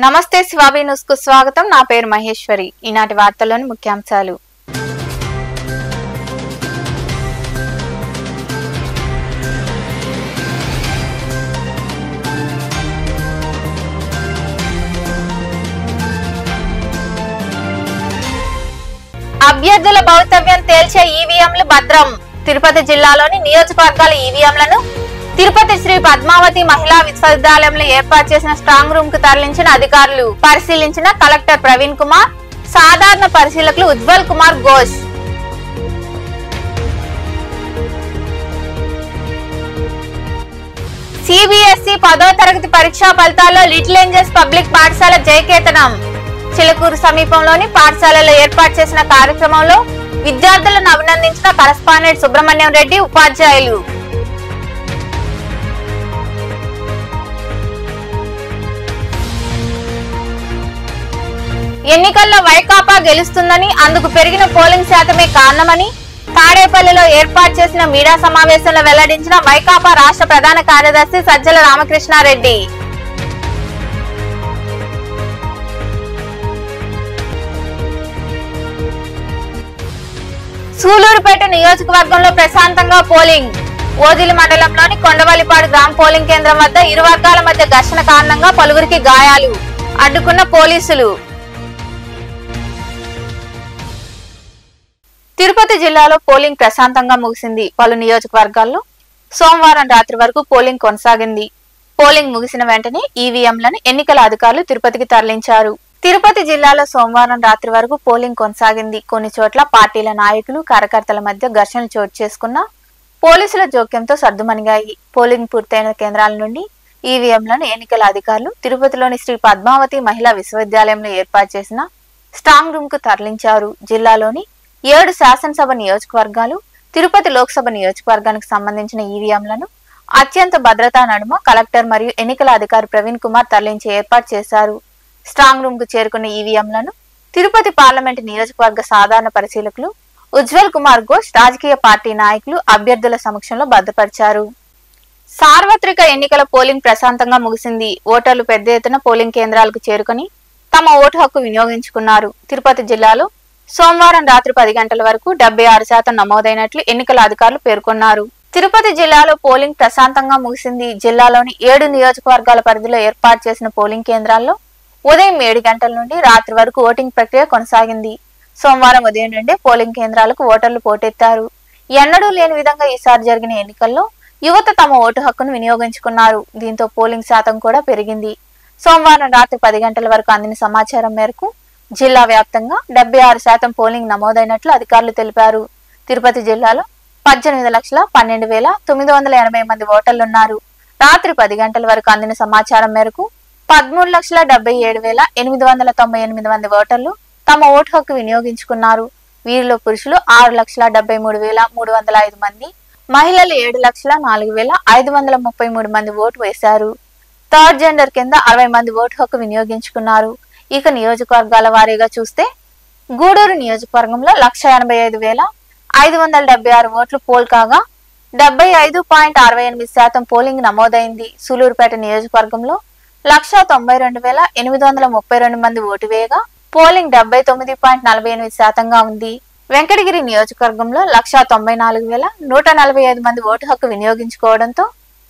నమస్తే స్వాభి న్యూస్ కు స్వాగతం। నా పేరు మహేశ్వరి। ఈనాటి వార్తల్లోని ముఖ్యాంశాలు। అభ్యర్థుల భవితవ్యం తేల్చే ఈవీఎంలు భద్రం। తిరుపతి జిల్లాలోని నియోజకవర్గాల ఈవీఎంలను తిరుపతి శ్రీ పద్మావతి మహిళా విశ్వవిద్యాలయంలో ఏర్పాటు చేసిన స్ట్రాంగ్ రూమ్ కు తరలించిన అధికారులు। పరిశీలించిన కలెక్టర్ ప్రవీణ్ కుమార్, సాధారణ పరిశీలకులు ఉజ్వల్ కుమార్ ఘోష్। సిబిఎస్ఈ 10వ తరగతి పరీక్షా ఫలితాల్లో లిటిల్ ఏంజల్స్ పబ్లిక్ పాఠశాల జయకేతనం। చిలకూరు సమీపంలోని పాఠశాలలో ఏర్పాటు చేసిన కార్యక్రమంలో విద్యార్థులను అభినందించిన కరెస్పాండెంట్ సుబ్రహ్మణ్యం రెడ్డి, ఉపాధ్యాయులు। ఎన్నికల్లో వైకాపా గెలుస్తుందని, అందుకు పెరిగిన పోలింగ్ శాతమే కారణమని తాడేపల్లిలో ఏర్పాటు చేసిన మీడియా సమావేశంలో వెల్లడించిన వైకాపా రాష్ట్ర ప్రధాన కార్యదర్శి సజ్జల రామకృష్ణారెడ్డి। సూలూరుపేట నియోజకవర్గంలో ప్రశాంతంగా పోలింగ్। ఓదిలి మండలంలోని కొండవల్లిపాడు గ్రామ పోలింగ్ కేంద్రం వద్ద ఇరు వర్గాల మధ్య ఘర్షణ కారణంగా పలువురికి గాయాలు, అడ్డుకున్న పోలీసులు। తిరుపతి జిల్లాలో పోలింగ్ ప్రశాంతంగా ముగిసింది। పలు నియోజకవర్గాల్లో సోమవారం రాత్రి వరకు పోలింగ్ కొనసాగింది। పోలింగ్ ముగిసిన వెంటనే ఈవీఎంలను ఎన్నికల అధికారులు తిరుపతికి తరలించారు। తిరుపతి జిల్లాలో సోమవారం రాత్రి వరకు పోలింగ్ కొనసాగింది। కొన్ని చోట్ల పార్టీల నాయకులు, కార్యకర్తల మధ్య ఘర్షణలు చోటు చేసుకున్న పోలీసుల జోక్యంతో సర్దుమణిగాయి। పోలింగ్ పూర్తయిన కేంద్రాల నుండి ఈవీఎంలను ఎన్నికల అధికారులు తిరుపతిలోని శ్రీ పద్మావతి మహిళా విశ్వవిద్యాలయంలో ఏర్పాటు చేసిన స్ట్రాంగ్ రూమ్ కు తరలించారు। జిల్లాలోని 7 శాసనసభ నియోజకవర్గాలు, తిరుపతి లోక్సభ నియోజకవర్గానికి సంబంధించిన ఈవీఎంలను అత్యంత భద్రతా నడుమ కలెక్టర్ మరియు ఎన్నికల అధికారి ప్రవీణ్ కుమార్ తరలించి ఏర్పాటు చేశారు। స్ట్రాంగ్ రూమ్ కు చేరుకున్న ఈవీఎంలను తిరుపతి పార్లమెంటు నియోజకవర్గ సాధారణ పరిశీలకులు ఉజ్వల్ కుమార్ ఘోష్, రాజకీయ పార్టీ నాయకులు, అభ్యర్థుల సమక్షంలో భద్రపరిచారు। సార్వత్రిక ఎన్నికల పోలింగ్ ప్రశాంతంగా ముగిసింది। ఓటర్లు పెద్ద ఎత్తున పోలింగ్ కేంద్రాలకు చేరుకుని తమ ఓటు హక్కు వినియోగించుకున్నారు। తిరుపతి జిల్లాలో సోమవారం రాత్రి 10 గంటల వరకు 76% నమోదైనట్లు ఎన్నికల అధికారులు పేర్కొన్నారు। తిరుపతి జిల్లాలో పోలింగ్ ప్రశాంతంగా ముగిసింది। జిల్లాలోని 7 నియోజకవర్గాల పరిధిలో ఏర్పాటు చేసిన పోలింగ్ కేంద్రాల్లో ఉదయం 7 గంటల నుండి రాత్రి వరకు ఓటింగ్ ప్రక్రియ కొనసాగింది। సోమవారం ఉదయం నుండే పోలింగ్ కేంద్రాలకు ఓటర్లు పోటెత్తారు। ఎన్నడూ లేని విధంగా ఈసారి జరిగిన ఎన్నికల్లో యువత తమ ఓటు హక్కును వినియోగించుకున్నారు। దీంతో పోలింగ్ శాతం కూడా పెరిగింది। సోమవారం రాత్రి 10 గంటల వరకు అందిన సమాచారం మేరకు జిల్లా వ్యాప్తంగా 76% పోలింగ్ నమోదైనట్లు అధికారులు తెలిపారు। తిరుపతి జిల్లాలో 18,12,980 మంది ఓటర్లున్నారు। రాత్రి 10 గంటల వరకు అందిన సమాచారం మేరకు 13,77,898 మంది ఓటర్లు తమ ఓటు హక్కు వినియోగించుకున్నారు। వీరిలో పురుషులు 6,73,305 మంది, మహిళలు 7,04,533 మంది ఓటు వేశారు। థర్డ్ జెండర్ కింద 60 మంది ఓటు హక్కు వినియోగించుకున్నారు। ఇక నియోజకవర్గాల వారీగా చూస్తే గూడూరు నియోజకవర్గంలో 185,576 ఓట్లు పోల్ కాగా 75.68% పోలింగ్ నమోదైంది। సూలూరుపేట నియోజకవర్గంలో 192,832 మంది ఓటు వేయగా పోలింగ్ 79.48%గా ఉంది। వెంకటగిరి నియోజకవర్గంలో 194,145 మంది ఓటు హక్కు వినియోగించుకోవడంతో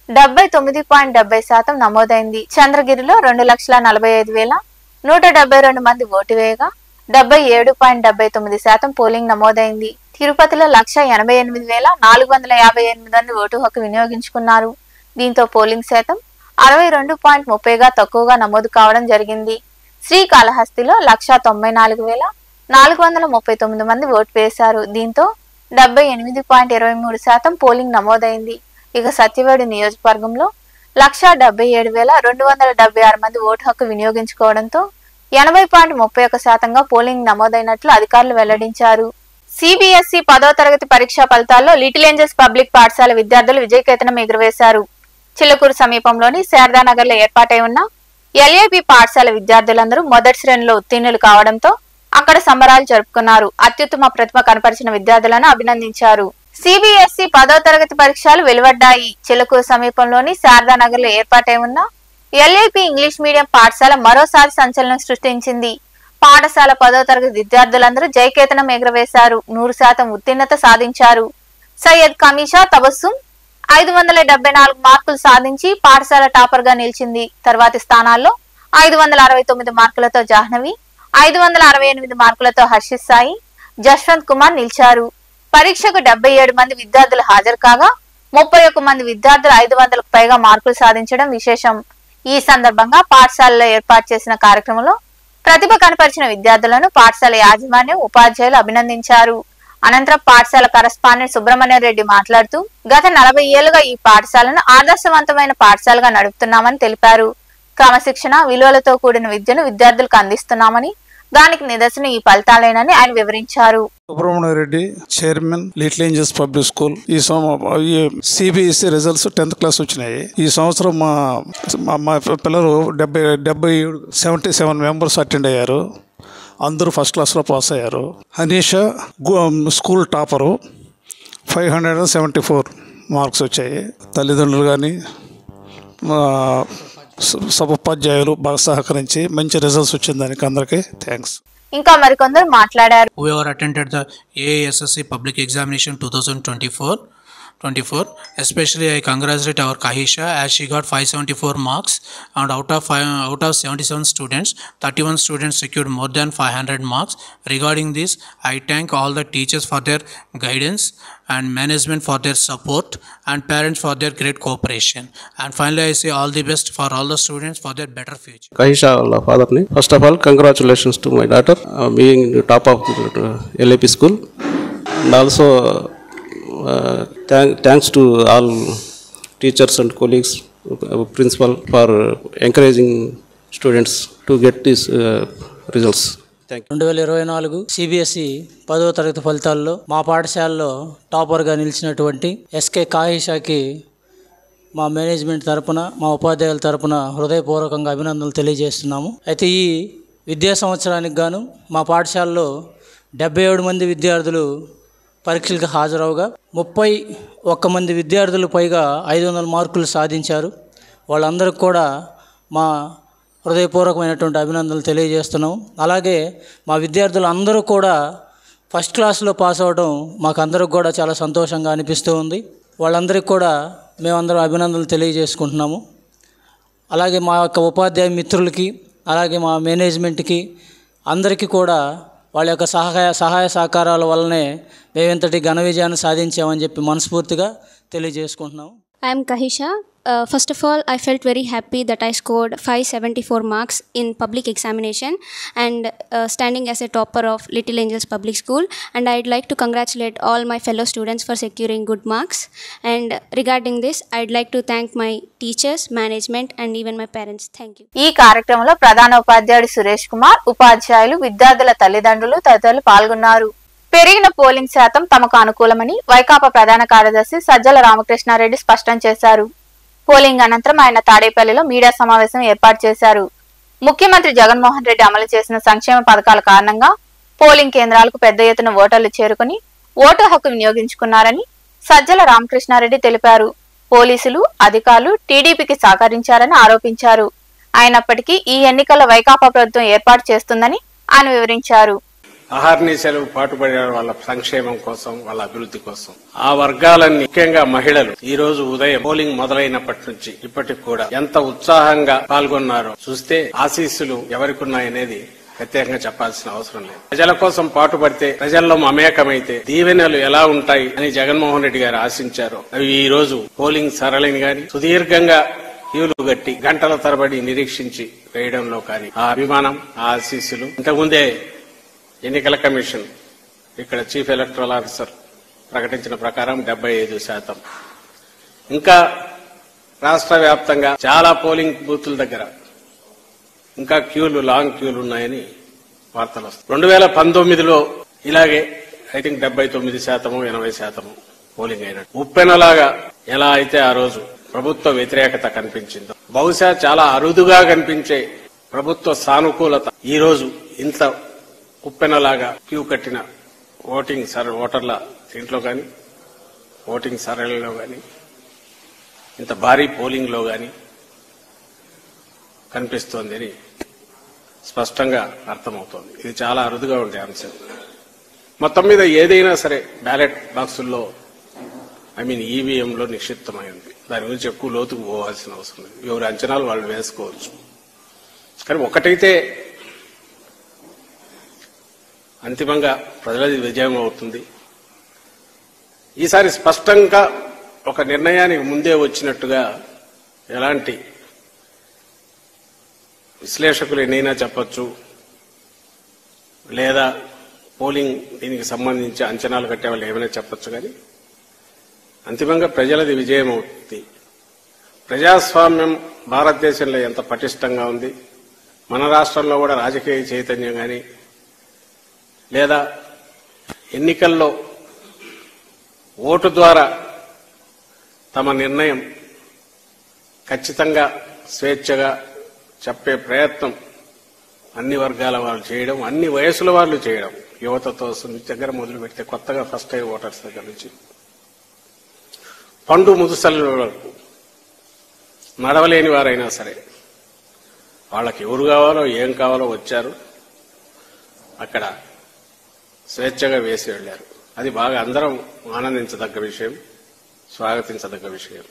79.70% నమోదైంది। చంద్రగిరిలో 2,45,172 మంది ఓటు వేయగా 77.79% పోలింగ్ నమోదైంది। తిరుపతిలో 188,458 మంది ఓటు హక్కు వినియోగించుకున్నారు। దీంతో పోలింగ్ శాతం 62.30గా తక్కువగా నమోదు కావడం జరిగింది। శ్రీకాళహస్తిలో 194,439 మంది ఓటు వేశారు। దీంతో 78.23% పోలింగ్ నమోదైంది। ఇక సత్యవేడు నియోజకవర్గంలో 177,276 మంది ఓటు హక్కు వినియోగించుకోవడంతో 80.31%గా పోలింగ్ నమోదైనట్లు అధికారులు వెల్లడించారు। సిబిఎస్ఈ 10వ తరగతి పరీక్షా ఫలితాల్లో లిటిల్ ఏంజల్స్ పబ్లిక్ పాఠశాల విద్యార్థులు విజయకేతనం ఎగురవేశారు। చిలకూరు సమీపంలోని శారదానగర్ లో ఏర్పాటై ఉన్న ఎల్ఏబి పాఠశాల విద్యార్థులందరూ మొదటి శ్రేణిలో ఉత్తీర్ణులు కావడంతో అక్కడ సంబరాలు జరుపుకున్నారు। అత్యుత్తమ ప్రతిభ కనపరిచిన విద్యార్థులను అభినందించారు। సిబిఎస్ఈ 10వ తరగతి పరీక్షలు వెలువడ్డాయి। చిలకూరు సమీపంలోని శారదానగర్ లో ఏర్పాటై ఉన్న ఎల్ఏపి ఇంగ్లీష్ మీడియం పాఠశాల మరోసారి సంచలనం సృష్టించింది. పాఠశాల 10వ తరగతి విద్యార్థులందరూ జయకేతనం ఎగురవేశారు. 100% ఉత్తీర్ణత సాధించారు. సయ్యద్ కమీషా తబస్సుం 574 మార్కులు సాధించి పాఠశాల టాపర్ గా నిలిచింది. తర్వాతి స్థానాల్లో 569 మార్కులతో జాహ్నవి, 568 మార్కులతో హర్షిత్ సాయి, జశ్వంత్ కుమార్ నిలిచారు. పరీక్షకు 77 మంది విద్యార్థులు హాజరు కాగా 31 మంది విద్యార్థులు 500కు పైగా మార్కులు సాధించడం విశేషం. ఈ సందర్భంగా పాఠశాలలో ఏర్పాటు చేసిన కార్యక్రమంలో ప్రతిభ కనపరిచిన విద్యార్థులను పాఠశాల యాజమాన్యం, ఉపాధ్యాయులు అభినందించారు. అనంతరం పాఠశాల కరస్పాండెంట్ సుబ్రహ్మణ్యం రెడ్డి మాట్లాడుతూ గత 40 ఏళ్లుగా ఈ పాఠశాలను ఆదర్శవంతమైన పాఠశాలగా నడుపుతున్నామని తెలిపారు. క్రమశిక్షణ, విలువలతో కూడిన విద్యను విద్యార్థులకు అందిస్తున్నామని, దానికి నిదర్శనం ఈ ఫలితాలేనని ఆయన వివరించారు. Subrahmanyam Reddy, chairman, little angels public school. ఈ సిబిఎస్ఈ రిజల్ట్స్ 10th క్లాస్ వచ్చినాయి. ఈ సంవత్సరం మా పిల్లలు 77 మెంబర్స్ అటెండ్ అయ్యారు. అందరూ ఫస్ట్ క్లాస్లో పాస్ అయ్యారు. హనీషా స్కూల్ టాపరు, 574 మార్క్స్ వచ్చాయి. తల్లిదండ్రులు కానీ సభోపాధ్యాయులు బాగా సహకరించి మంచి రిజల్ట్స్ వచ్చింది. దానికి అందరికీ థ్యాంక్స్. ఇంకా మరికొందరు మాట్లాడారు. Whoever attended the AASSC public examination 2024, especially I congratulate our Kahisha as she got 574 marks, and out of 77 students, 31 students secured more than 500 marks. Regarding this, I thank all the teachers for their guidance and management for their support and parents for their great cooperation. And finally, I say all the best for all the students for their better future. Kahisha, father ni. First of all, congratulations to my daughter being the top of the LAP school, and also thanks to all teachers and colleagues, principal for encouraging students to get these results. 2024 CBSE 10వ తరగతి ఫలితాల్లో మా పాఠశాలలో టాపర్గా నిలిచినటువంటి SK కాహిషాకి మా management తరపున, మా ఉపాధ్యాయుల తరపున హృదయపూర్వకంగా అభినందనలు తెలియజేస్తున్నాము. అయితే ఈ విద్యా సంవత్సరానికి గాను మా పాఠశాలలో 77 మంది విద్యార్థులు పరీక్షలకు హాజరవగా 31 మంది విద్యార్థులు పైగా 500 మార్కులు సాధించారు. వాళ్ళందరికీ కూడా మా హృదయపూర్వకమైనటువంటి అభినందనలు తెలియజేస్తున్నాం. అలాగే మా విద్యార్థులు అందరూ కూడా ఫస్ట్ క్లాస్లో పాస్ అవ్వడం మాకు అందరికి కూడా చాలా సంతోషంగా అనిపిస్తూ ఉంది. వాళ్ళందరికీ కూడా మేమందరం అభినందనలు తెలియజేసుకుంటున్నాము. అలాగే మా యొక్క ఉపాధ్యాయ మిత్రులకి, అలాగే మా మేనేజ్మెంట్కి అందరికీ కూడా వాళ్ళ యొక్క సహాయ సహకారాల వల్లనే మేము ఇంతటి ఘన విజయాన్ని సాధించామని చెప్పి మనస్ఫూర్తిగా తెలియజేసుకుంటున్నాము. I am Kahisha. First of all, I felt very happy that I scored 574 marks in public examination and standing as a topper of Little Angels Public School, and I'd like to congratulate all my fellow students for securing good marks. And regarding this, I'd like to thank my teachers, management and even my parents. Thank you. ఈ కార్యక్రమంలో ప్రధాన ఉపాధ్యాయుడు సురేష్ కుమార్, ఉపాధ్యాయులు, విద్యార్థుల తల్లిదండ్రులు తదితరులు పాల్గొన్నారు. పెరిగిన పోలింగ్ శాతం తమకు అనుకూలమని వైకాపా ప్రధాన కార్యదర్శి సజ్జల రామకృష్ణారెడ్డి స్పష్టం చేశారు. పోలింగ్ అనంతరం ఆయన తాడేపల్లిలో మీడియా సమావేశం ఏర్పాటు చేశారు. ముఖ్యమంత్రి జగన్మోహన్ రెడ్డి అమలు చేసిన సంక్షేమ పథకాల కారణంగా పోలింగ్ కేంద్రాలకు పెద్ద ఎత్తున ఓటర్లు చేరుకుని ఓటు హక్కు వినియోగించుకున్నారని సజ్జల రామకృష్ణారెడ్డి తెలిపారు. పోలీసులు, అధికారులు టీడీపీకి సహకరించారని ఆరోపించారు. అయినప్పటికీ ఈ ఎన్నికల్లో వైకాపా ప్రభుత్వం ఏర్పాటు చేస్తుందని ఆయన వివరించారు. అహర్నిశలు పాటుపడే వాళ్ళ సంక్షేమం కోసం, వాళ్ళ అభివృద్ధి కోసం ఆ వర్గాలన్నీ, ముఖ్యంగా మహిళలు ఈ రోజు ఉదయం పోలింగ్ మొదలైనప్పటి నుంచి ఇప్పటికి కూడా ఎంత ఉత్సాహంగా పాల్గొన్నారో చూస్తే ఆశీస్సులు ఎవరికున్నాయనేది ప్రత్యేకంగా చెప్పాల్సిన అవసరం లేదు. ప్రజల కోసం పాటుపడితే, ప్రజల్లో మమేకమైతే దీవెనలు ఎలా ఉంటాయి అని జగన్మోహన్ రెడ్డి గారు ఆశించారో అవి ఈ రోజు పోలింగ్ సరళిని గాని, సుదీర్ఘంగా క్యూలు గట్టి గంటల తరబడి నిరీక్షించి వేయడంలో కానీ ఆ అభిమానం, ఆ ఆశీస్సులు ఇంతకుముందే ఎన్నికల కమిషన్ ఇక్కడ చీఫ్ ఎలక్టరల్ ఆఫీసర్ ప్రకటించిన ప్రకారం 75%. ఇంకా రాష్ట్ర వ్యాప్తంగా చాలా పోలింగ్ బూతుల దగ్గర ఇంకా లాంగ్ క్యూలు ఉన్నాయని వార్తలు వస్తాయి. 2019లో ఇలాగే ఐ థింక్ 79%, 80% పోలింగ్ అయినట్టు. ఉప్పెనలాగా ఎలా అయితే ఆ రోజు ప్రభుత్వ వ్యతిరేకత కనిపించిందో, బహుశా చాలా అరుదుగా కనిపించే ప్రభుత్వ సానుకూలత ఈ రోజు ఇంత ఉప్పెనలాగా క్యూ కట్టిన ఓటర్ల దీంట్లో కానీ, ఓటింగ్ సరళిలో కానీ, ఇంత భారీ పోలింగ్ లో కానీ కనిపిస్తోంది అని స్పష్టంగా అర్థమవుతోంది. ఇది చాలా అరుదుగా ఉండే అంశం. మొత్తం మీద ఏదైనా సరే బ్యాలెట్ బాక్సుల్లో ఈవీఎంలో నిక్షిప్తమైంది. దాని గురించి ఎక్కువ లోతుకు పోవాల్సిన అవసరం లేదు. ఎవరి అంచనాలు వాళ్ళు వేసుకోవచ్చు. కానీ ఒకటైతే అంతిమంగా ప్రజలది విజయం అవుతుంది. ఈసారి స్పష్టంగా ఒక నిర్ణయానికి ముందే వచ్చినట్టుగా ఎలాంటి విశ్లేషకులు ఎన్నైనా చెప్పచ్చు, లేదా పోలింగ్ దీనికి సంబంధించి అంచనాలు కట్టే వాళ్ళు ఏమైనా చెప్పచ్చు, కానీ అంతిమంగా ప్రజలది విజయం అవుతుంది. ప్రజాస్వామ్యం భారతదేశంలో ఎంత పటిష్టంగా ఉంది, మన రాష్ట్రంలో కూడా రాజకీయ చైతన్యం కానీ లేదా ఎన్నికల్లో ఓటు ద్వారా తమ నిర్ణయం ఖచ్చితంగా స్వేచ్ఛగా చెప్పే ప్రయత్నం అన్ని వర్గాల వాళ్ళు చేయడం, అన్ని వయసుల వాళ్ళు చేయడం, యువతతో దగ్గర మొదలు పెడితే కొత్తగా ఫస్ట్ టైం ఓటర్స్ దగ్గర నుంచి పండు ముదుసల వరకు నడవలేని వారైనా సరే వాళ్ళకి ఎవరు కావాలో ఏం కావాలో వచ్చారు, అక్కడ స్వేచ్ఛగా వేసి వెళ్లారు. అది బాగా అందరం ఆనందించదగ్గ విషయం, స్వాగతించదగ్గ విషయం.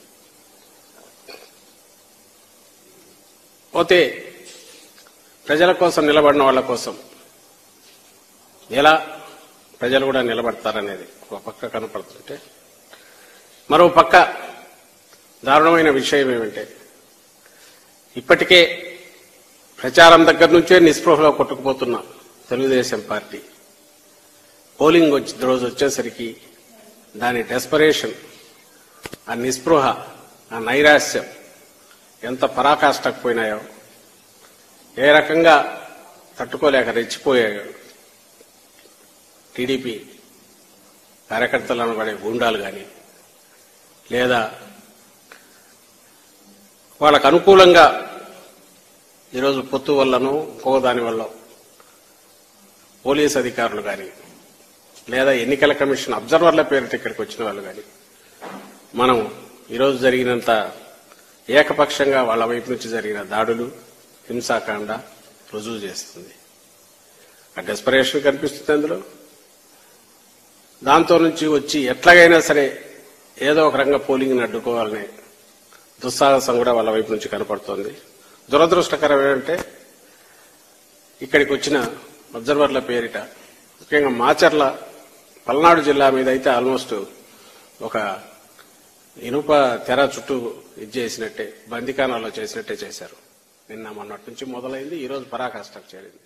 పోతే ప్రజల కోసం నిలబడిన వాళ్ళ కోసం ఎలా ప్రజలు కూడా నిలబడతారనేది ఒక పక్క కనపడుతుంటే, మరో పక్క దారుణమైన విషయం ఏమంటే ఇప్పటికే ప్రచారం దగ్గర నుంచే నిస్పృహలో కొట్టుకుపోతున్న తెలుగుదేశం పార్టీ పోలింగ్ రోజు వచ్చేసరికి దాని డెస్పరేషన్, ఆ నిస్పృహ, ఆ నైరాశ్యం ఎంత పరాకాష్ఠకు పోయినాయో, ఏ రకంగా తట్టుకోలేక రెచ్చిపోయాయో టీడీపీ కార్యకర్తలను పడే గూండాలు కానీ లేదా వాళ్ళకు అనుకూలంగా ఈరోజు పొత్తు వల్లనో ఇంకో దాని వల్ల పోలీస్ అధికారులు కానీ లేదా ఎన్నికల కమిషన్ అబ్జర్వర్ల పేరిట ఇక్కడికి వచ్చిన వాళ్ళు కానీ మనం ఈరోజు జరిగినంత ఏకపక్షంగా వాళ్ళ వైపు నుంచి జరిగిన దాడులు, హింసాకాండ రుజువు చేస్తుంది. ఆ డెస్పరేషన్ కనిపిస్తుంది అందులో. దాంతో నుంచి వచ్చి ఎట్లాగైనా సరే ఏదో ఒక రంగం పోలింగ్ని అడ్డుకోవాలనే దుస్సాహసం కూడా వాళ్ళ వైపు నుంచి కనపడుతోంది. దురదృష్టకరం ఏంటంటే ఇక్కడికి వచ్చిన అబ్జర్వర్ల పేరిట ముఖ్యంగా మాచర్ల పల్నాడు జిల్లా మీద అయితే ఆల్మోస్ట్ ఒక ఇనుప తెర చుట్టూ ఇది చేసినట్టే, బందికానాల్లో చేసినట్టే చేశారు. నిన్న మొన్నటి నుంచి మొదలైంది, ఈ రోజు పరాకాష్ఠకు చేరింది.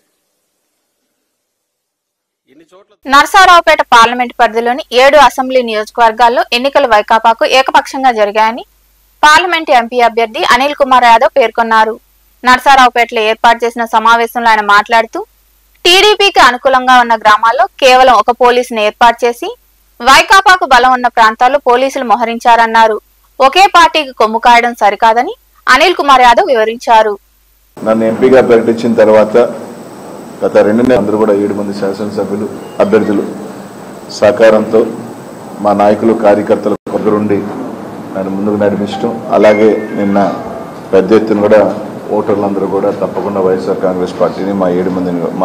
నరసరావుపేట పార్లమెంట్ పరిధిలోని 7 అసెంబ్లీ నియోజకవర్గాల్లో ఎన్నికలు వైకాపాకు ఏకపక్షంగా జరిగాయని పార్లమెంట్ ఎంపీ అభ్యర్థి అనిల్ కుమార్ యాదవ్ పేర్కొన్నారు. నరసరావుపేటలో ఏర్పాటు చేసిన సమావేశంలో ఆయన మాట్లాడుతూ టీడీపీకి అనుకూలంగా ఉన్న గ్రామాల్లో కేవలం ఒక పోలీసును ఏర్పాటు చేసి వైకాపాకు బలం ఉన్న ప్రాంతాల్లో పోలీసులు మోహరించారన్నారు. ఒకే పార్టీకి కొమ్ము కాయడం సరికాదని అనిల్ కుమార్ యాదవ్ వివరించారు. నన్ను ఎంపీగా ప్రకటించిన తర్వాత గత 2 నెలలు అందరూ కూడా 7 మంది శాసనసభ్యులు అభ్యర్థులు సహకారంతో మా నాయకులు కార్యకర్తలు దగ్గరుండి నన్ను ముందుకు నడిపించడం, అలాగే నిన్న పెద్ద ఎత్తున కూడా ఓటర్లందరూ కూడా తప్పకుండా వైఎస్ఆర్ కాంగ్రెస్ పార్టీని మా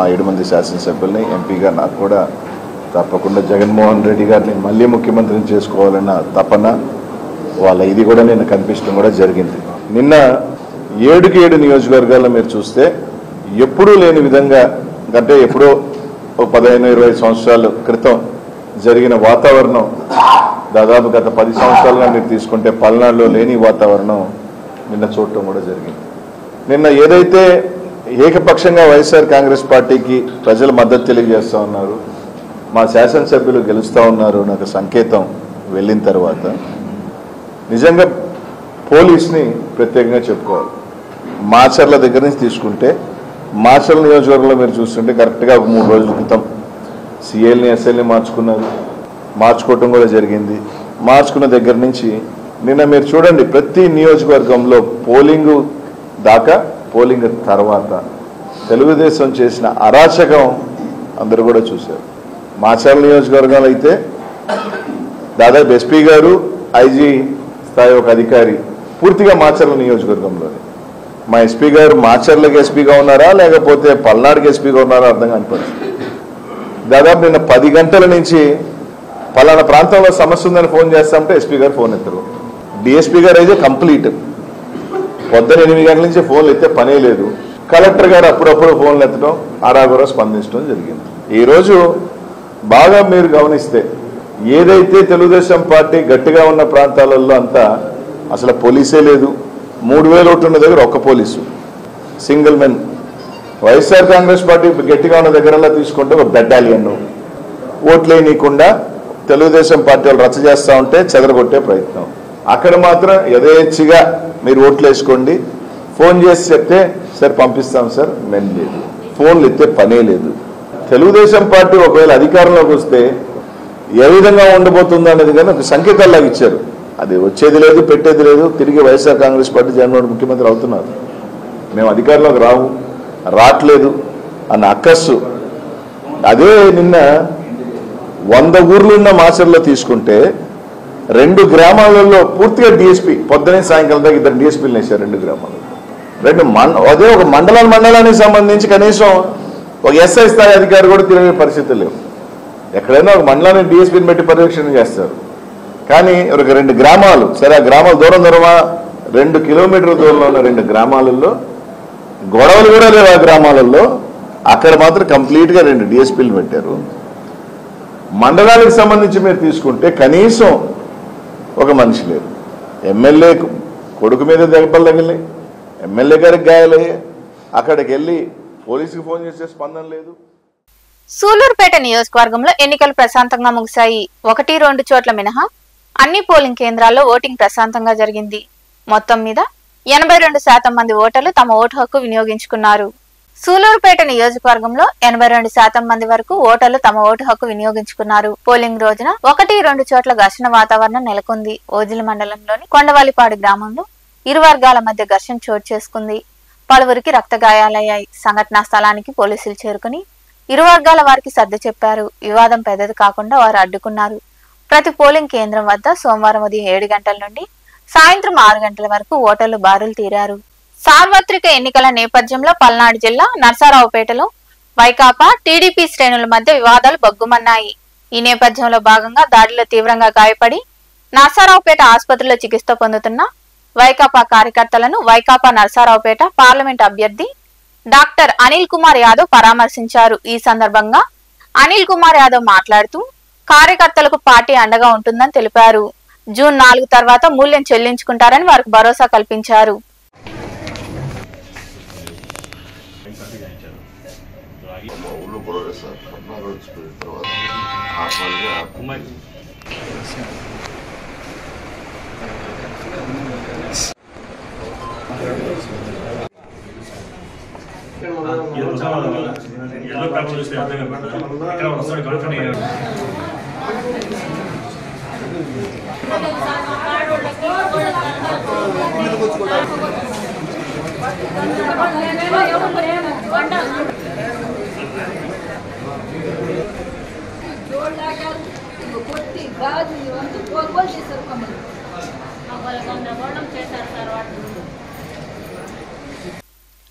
7 మంది శాసనసభ్యుల్ని ఎంపీగా నాకు కూడా తప్పకుండా జగన్మోహన్ రెడ్డి గారిని మళ్ళీ ముఖ్యమంత్రిని చేసుకోవాలన్న తపన వాళ్ళ ఇది కూడా నిన్న కనిపించడం కూడా జరిగింది. నిన్న 7 నియోజకవర్గాల్లో మీరు చూస్తే ఎప్పుడూ లేని విధంగా, అంటే ఎప్పుడో 15-20 సంవత్సరాల క్రితం జరిగిన వాతావరణం దాదాపు గత 10 సంవత్సరాలుగా మీరు తీసుకుంటే పల్నాడులో లేని వాతావరణం నిన్న చూడటం కూడా జరిగింది. నిన్న ఏదైతే ఏకపక్షంగా వైఎస్ఆర్ కాంగ్రెస్ పార్టీకి ప్రజలు మద్దతు తెలియజేస్తూ ఉన్నారు, మా శాసనసభ్యులు గెలుస్తూ ఉన్నారు నాకు సంకేతం వెళ్ళిన తర్వాత నిజంగా పోలీస్ని ప్రత్యేకంగా చెప్పుకోవాలి. మాచర్ల దగ్గర నుంచి తీసుకుంటే మాచర్ల నియోజకవర్గంలో మీరు చూస్తుంటే కరెక్ట్గా 3 రోజుల క్రితం సిఎల్ని ఎస్ఎల్ని మార్చుకోవటం కూడా జరిగింది. మార్చుకున్న దగ్గర నుంచి నిన్న మీరు చూడండి ప్రతి నియోజకవర్గంలో పోలింగ్ దాకా పోలింగ్ తర్వాత తెలుగుదేశం చేసిన అరాచకం అందరూ కూడా చూశారు. మాచర్ల నియోజకవర్గాలు అయితే దాదాపు ఎస్పీ గారు, ఐజీ స్థాయి ఒక అధికారి పూర్తిగా మాచర్ల నియోజకవర్గంలోనే మా ఎస్పీ గారు మాచర్లకు ఎస్పీగా ఉన్నారా లేకపోతే పల్నాడుకి ఎస్పీగా ఉన్నారా అర్థం కాని పరిస్థితి. దాదాపు నిన్న 10 గంటల నుంచి పలానా ప్రాంతంలో సమస్య ఉందని ఫోన్ చేస్తామంటే ఎస్పీ గారు ఫోన్ ఎత్తరు. డిఎస్పీ గారు అయితే కంప్లీట్ పొద్దున 8 గంటల నుంచి ఫోన్లు ఎత్తే పనే లేదు. కలెక్టర్ గారు అప్పుడప్పుడు ఫోన్లు ఎత్తడం ఆరాగురా స్పందించడం జరిగింది. ఈరోజు బాగా మీరు గమనిస్తే ఏదైతే తెలుగుదేశం పార్టీ గట్టిగా ఉన్న ప్రాంతాలలో అంతా అసలు పోలీసే లేదు. 3000 ఓట్లు ఉన్న దగ్గర ఒక్క police single men. YSR Congress party గట్టిగా ఉన్న దగ్గరలా తీసుకుంటే ఒక బెటాలియన్ ఓట్లేయనీయకుండా తెలుగుదేశం పార్టీ వాళ్ళు రచ్చ చేస్తూ ఉంటే చెదరగొట్టే ప్రయత్నం. అక్కడ మాత్రం యథేచ్ఛగా మీరు ఓట్లు వేసుకోండి, ఫోన్ చేసి చెప్తే సార్ పంపిస్తాం సార్, మేము లేదు, ఫోన్లు ఎత్తే పనే లేదు. తెలుగుదేశం పార్టీ ఒకవేళ అధికారంలోకి వస్తే ఏ విధంగా ఉండబోతుందో అనేది కానీ ఒక సంకేతాల్లాగా ఇచ్చారు. అది వచ్చేది లేదు, పెట్టేది లేదు. తిరిగి వైఎస్ఆర్ కాంగ్రెస్ పార్టీ జగన్మోహన్ ముఖ్యమంత్రి అవుతున్నారు. మేము అధికారంలోకి రావట్లేదు అన్న అక్కస్సు. అదే నిన్న 100 ఊర్లు ఉన్న మాచర్లో తీసుకుంటే 2 గ్రామాలలో పూర్తిగా డిఎస్పీ పొద్దునే సాయంకాలం దాకా 2 డిఎస్పీలు వేశారు 2 గ్రామాల్లో. అదే ఒక మండలానికి సంబంధించి కనీసం ఒక ఎస్ఐ స్థాయి అధికారి కూడా తిరిగే పరిస్థితులు లేవు. ఎక్కడైనా ఒక మండలాన్ని డిఎస్పీని పెట్టి పర్యవేక్షణ చేస్తారు. కానీ ఒక 2 గ్రామాలు, సరే ఆ గ్రామాలు దూరమా 2 కిలోమీటర్ల దూరంలో ఉన్న 2 గ్రామాలలో గొడవలు కూడా లేవు. ఆ గ్రామాలలో అక్కడ మాత్రం కంప్లీట్గా 2 డిఎస్పీలు పెట్టారు. మండలానికి సంబంధించి మీరు తీసుకుంటే కనీసం ఒక మనిషి లేరు. ఎమ్మెల్యే కొడుకు మీద దెబ్బలు తగిలినాయి, ఎమ్మెల్యే గారికి గాయాలయ్యాయి. అక్కడికి వెళ్ళి పోలీసుకి ఫోన్ చేసే స్పందన లేదు. సూలూరుపేట నియోజకవర్గంలో ఎన్నికలు ప్రశాంతంగా ముగిశాయి. 1-2 చోట్ల మినహా అన్ని పోలింగ్ కేంద్రాల్లో ఓటింగ్ ప్రశాంతంగా జరిగింది. మొత్తం మీద 82% మంది ఓటర్లు తమ ఓటు హక్కు వినియోగించుకున్నారు. సూలూరుపేట నియోజకవర్గంలో 82% మంది వరకు ఓటర్లు తమ ఓటు హక్కు వినియోగించుకున్నారు. పోలింగ్ రోజున 1-2 చోట్ల ఘర్షణ వాతావరణం నెలకొంది. ఓజిలి మండలంలోని కొండవల్లిపాడు గ్రామంలో ఇరు వర్గాల మధ్య ఘర్షణ చోటు చేసుకుంది. పలువురికి రక్త గాయాలయ్యాయి. సంఘటనా స్థలానికి పోలీసులు చేరుకుని ఇరు వర్గాల వారికి సర్ది చెప్పారు. వివాదం పెద్దది కాకుండా వారు అడ్డుకున్నారు. ప్రతి పోలింగ్ కేంద్రం వద్ద సోమవారం ఉదయం 7 గంటల నుండి సాయంత్రం 6 గంటల వరకు ఓటర్లు బారులు తీరారు. సార్వత్రిక ఎన్నికల నేపథ్యంలో పల్నాడు జిల్లా నర్సారావుపేటలో వైకాపా టీడీపీ శ్రేణుల మధ్య వివాదాలు బగ్గుమన్నాయి. ఈ నేపథ్యంలో భాగంగా దాడిలో తీవ్రంగా గాయపడి నర్సారావుపేట ఆసుపత్రిలో చికిత్స పొందుతున్న వైకాపా కార్యకర్తలను వైకాపా నర్సారావుపేట పార్లమెంట్ అభ్యర్థి డాక్టర్ అనిల్ కుమార్ యాదవ్ పరామర్శించారు. ఈ సందర్భంగా అనిల్ కుమార్ యాదవ్ మాట్లాడుతూ కార్యకర్తలకు పార్టీ అండగా ఉంటుందని తెలిపారు. జూన్ 4 తర్వాత మూల్యం చెల్లించుకుంటారని వారికి భరోసా కల్పించారు.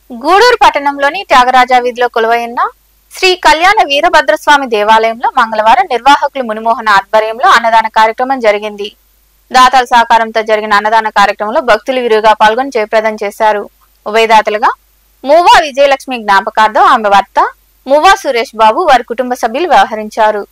గూడూరు పట్టణంలోని త్యాగరాజ వీధిలో కొలువైన శ్రీ కళ్యాణ వీరభద్రస్వామి దేవాలయంలో మంగళవారం నిర్వాహకులు మునిమోహన్ ఆధ్వర్యంలో అన్నదాన కార్యక్రమం జరిగింది. దాతల సహకారంతో జరిగిన అన్నదాన కార్యక్రమంలో భక్తులు విరివిగా పాల్గొని జయప్రదం చేశారు. ఉభయదాతలుగా మువ్వా విజయలక్ష్మి జ్ఞాపకార్థం ఆమె భర్త మువ్వా సురేష్ బాబు వారి కుటుంబ సభ్యులు వ్యవహరించారు.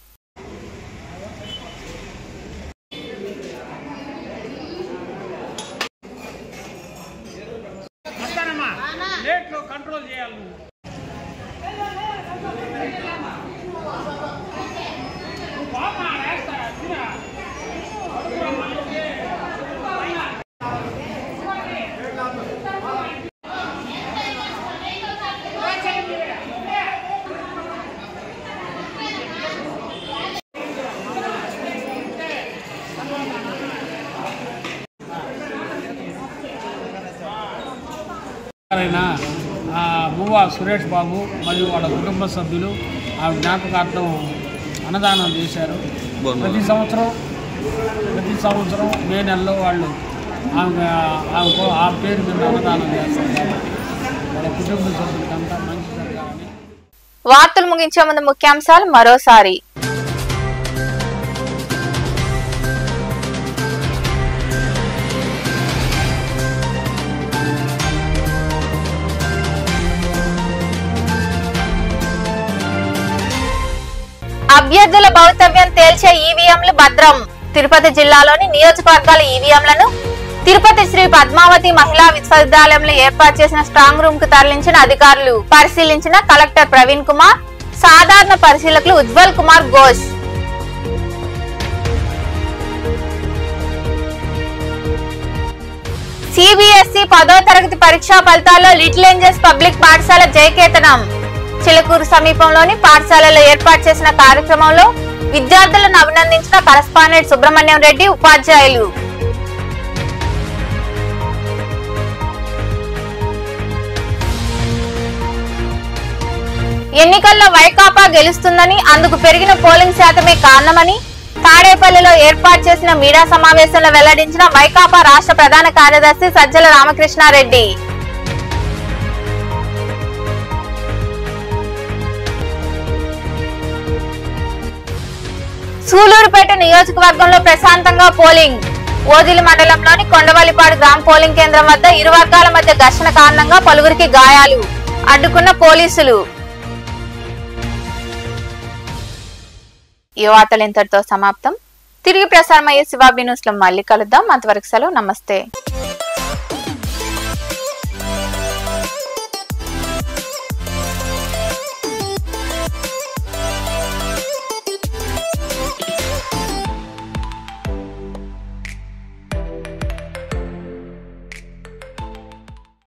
మువ్వా సురేష్ బాబు మరియు వాళ్ళ కుటుంబ సభ్యులు ఆ జ్ఞాపకార్థం అన్నదానం చేశారు. ప్రతి సంవత్సరం మే నెలలో వాళ్ళు ఆ పేరు మీద అన్నదానం చేస్తారు కాబట్టి వాళ్ళ కుటుంబ సభ్యులకంతా మంచి జరగాలని. వార్తలు ముగించే ముందు ముఖ్యాంశాలు మరోసారి. అభ్యర్థుల భవితవ్యం తేల్చే ఈవీఎంలు భద్రం. తిరుపతి జిల్లాలోని నియోజకవర్గాల ఈవీఎంలను తిరుపతి శ్రీ పద్మావతి మహిళా విశ్వవిద్యాలయంలో ఏర్పాటు చేసిన స్ట్రాంగ్ రూమ్ కు తరలించిన అధికారులు. పరిశీలించిన కలెక్టర్ ప్రవీణ్ కుమార్, సాధారణ పరిశీలకులు ఉజ్వల్ కుమార్ ఘోష్. సిబిఎస్ఈ 10వ తరగతి పరీక్షా ఫలితాల్లో లిటిల్ ఏంజల్స్ పబ్లిక్ పాఠశాల జయకేతనం. చిలకూరు సమీపంలోని పాఠశాలలో ఏర్పాటు చేసిన కార్యక్రమంలో విద్యార్థులను అభినందించిన కరస్పాండెంట్ సుబ్రహ్మణ్యం రెడ్డి, ఉపాధ్యాయులు. ఎన్నికల్లో వైకాపా గెలుస్తుందని, అందుకు పెరిగిన పోలింగ్ శాతమే కారణమని తాడేపల్లిలో ఏర్పాటు చేసిన మీడియా సమావేశంలో వెల్లడించిన వైకాపా రాష్ట్ర ప్రధాన కార్యదర్శి సజ్జల రామకృష్ణారెడ్డి. సూలూరుపేట నియోజకవర్గంలో ప్రశాంతంగా పోలింగ్. ఓదిలి మండలంలోని కొండవల్లిపాడు గ్రామ పోలింగ్ కేంద్రం వద్ద ఇరు వర్గాల మధ్య ఘర్షణ కారణంగా పలువురికి గాయాలు, అడ్డుకున్న పోలీసులు. ఈ వార్తలు ఇంతటితో సమాప్తం. తిరిగి ప్రసారమయ్యే శివాబి న్యూస్ లో మళ్ళీ కలుద్దాం. అంతవరకు సెలవు. నమస్తే.